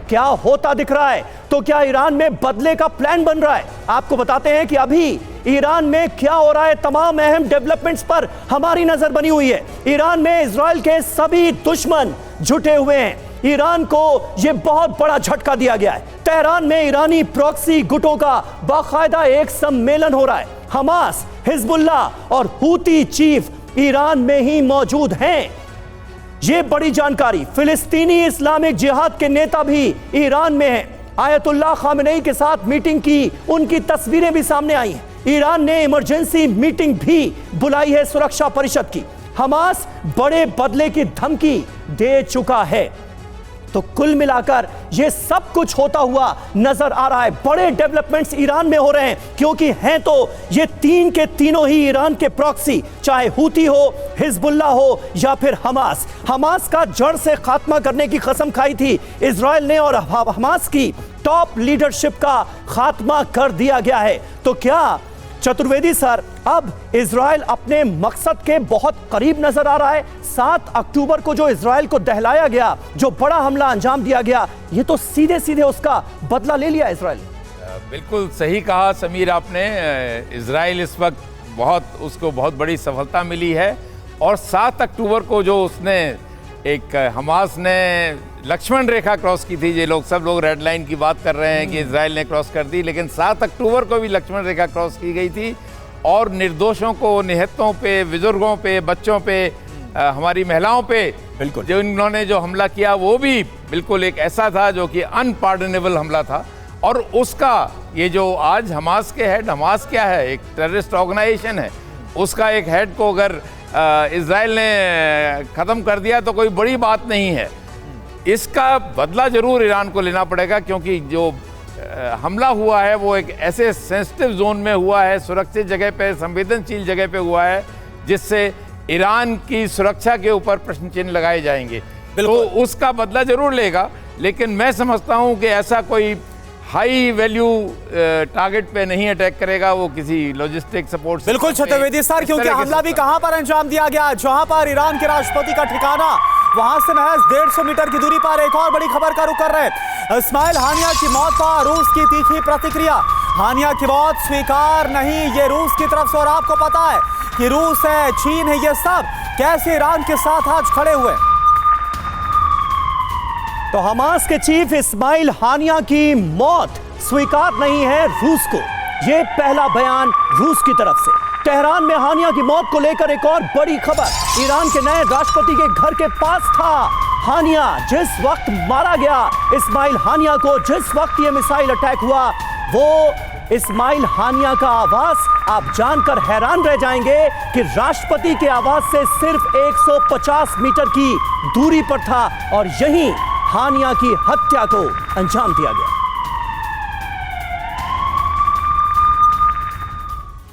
क्या होता दिख रहा है? तो क्या ईरान में बदले का प्लान बन रहा है? आपको बताते हैं कि अभी ईरान में क्या हो रहा है। तमाम अहम डेवलपमेंट्स पर हमारी नजर बनी हुई है। ईरान में इजराइल के सभी दुश्मन जुटे हुए हैं। ईरान को यह बहुत बड़ा झटका दिया गया है। तेहरान में ईरानी प्रॉक्सी गुटों का बाकायदा एक सम्मेलन हो रहा है। हमास, हिजबुल्लाह और हूती चीफ ईरान में ही मौजूद हैं। यह बड़ी जानकारी। फिलिस्तीनी इस्लामिक जिहाद के नेता भी ईरान में हैं। आयतुल्लाह खामेनी के साथ मीटिंग की उनकी तस्वीरें भी सामने आई हैं। ईरान ने इमरजेंसी मीटिंग भी बुलाई है सुरक्षा परिषद की। हमास बड़े बदले की धमकी दे चुका है। तो कुल मिलाकर यह सब कुछ होता हुआ नजर आ रहा है। बड़े डेवलपमेंट्स ईरान में हो रहे हैं, क्योंकि हैं तो ये तीन के तीनों ही ईरान के प्रॉक्सी, चाहे हूती हो, हिजबुल्लाह हो या फिर हमास। हमास का जड़ से खात्मा करने की कसम खाई थी इजराइल ने और हमास की टॉप लीडरशिप का खात्मा कर दिया गया है। तो क्या चतुर्वेदी सर, अब इजराइल अपने मकसद के बहुत करीब नजर आ रहा है? 7 अक्टूबर को जो इजराइल को दहलाया गया, जो बड़ा हमला अंजाम दिया गया, ये तो सीधे सीधे उसका बदला ले लिया इजराइल। बिल्कुल सही कहा समीर आपने। इजराइल इस वक्त उसको बहुत बड़ी सफलता मिली है। और 7 अक्टूबर को जो उसने एक हमास ने लक्ष्मण रेखा क्रॉस की थी, ये लोग सब लोग रेड लाइन की बात कर रहे हैं कि इजराइल ने क्रॉस कर दी, लेकिन 7 अक्टूबर को भी लक्ष्मण रेखा क्रॉस की गई थी। और निर्दोषों को, निहत्तों पे, बुजुर्गों पे, बच्चों पे, हमारी महिलाओं पे बिल्कुल जो इन्होंने जो हमला किया वो भी बिल्कुल एक ऐसा था जो कि अनपार्डनेबल हमला था। और उसका ये जो आज हमास के हेड, हमास क्या है, एक टेररिस्ट ऑर्गेनाइजेशन है, उसका एक हेड को अगर इजराइल ने ख़त्म कर दिया तो कोई बड़ी बात नहीं है। इसका बदला जरूर ईरान को लेना पड़ेगा, क्योंकि जो हमला हुआ है वो एक ऐसे सेंसिटिव जोन में हुआ है, सुरक्षित जगह पे, संवेदनशील जगह पे हुआ है, जिससे ईरान की सुरक्षा के ऊपर प्रश्न चिन्ह लगाए जाएंगे। तो उसका बदला जरूर लेगा। लेकिन मैं समझता हूं कि ऐसा कोई हाई वैल्यू टारगेट पे नहीं अटैक करेगा, वो किसी लॉजिस्टिक सपोर्ट। बिल्कुल चतुर्वेदी सर, क्योंकि हमला भी कहां पर अंजाम दिया गया, जहां पर ईरान के राष्ट्रपति का ठिकाना, वहां से महज 150 मीटर की दूरी पर एक और बड़ी खबर का रुख कर रहे हैं। इस्माइल हानिया की मौत पर रूस की तीखी प्रतिक्रिया। हानिया की मौत स्वीकार नहीं, ये रूस की तरफ से। और आपको पता है कि रूस है, चीन है, ये सब कैसे ईरान के साथ आज खड़े हुए। तो हमास के चीफ इस्माइल हानिया की मौत स्वीकार नहीं है रूस को, यह पहला बयान रूस की तरफ से। तेहरान में हानिया की मौत को लेकर एक और बड़ी खबर। ईरान के नए राष्ट्रपति के घर के पास था हानिया। जिस वक्त मारा गया इस्माइल हानिया को, जिस वक्त यह मिसाइल अटैक हुआ, वो इस्माइल हानिया का आवास आप जानकर हैरान रह जाएंगे कि राष्ट्रपति के आवास से सिर्फ 150 मीटर की दूरी पर था और यहीं हानिया की हत्या को अंजाम दिया गया।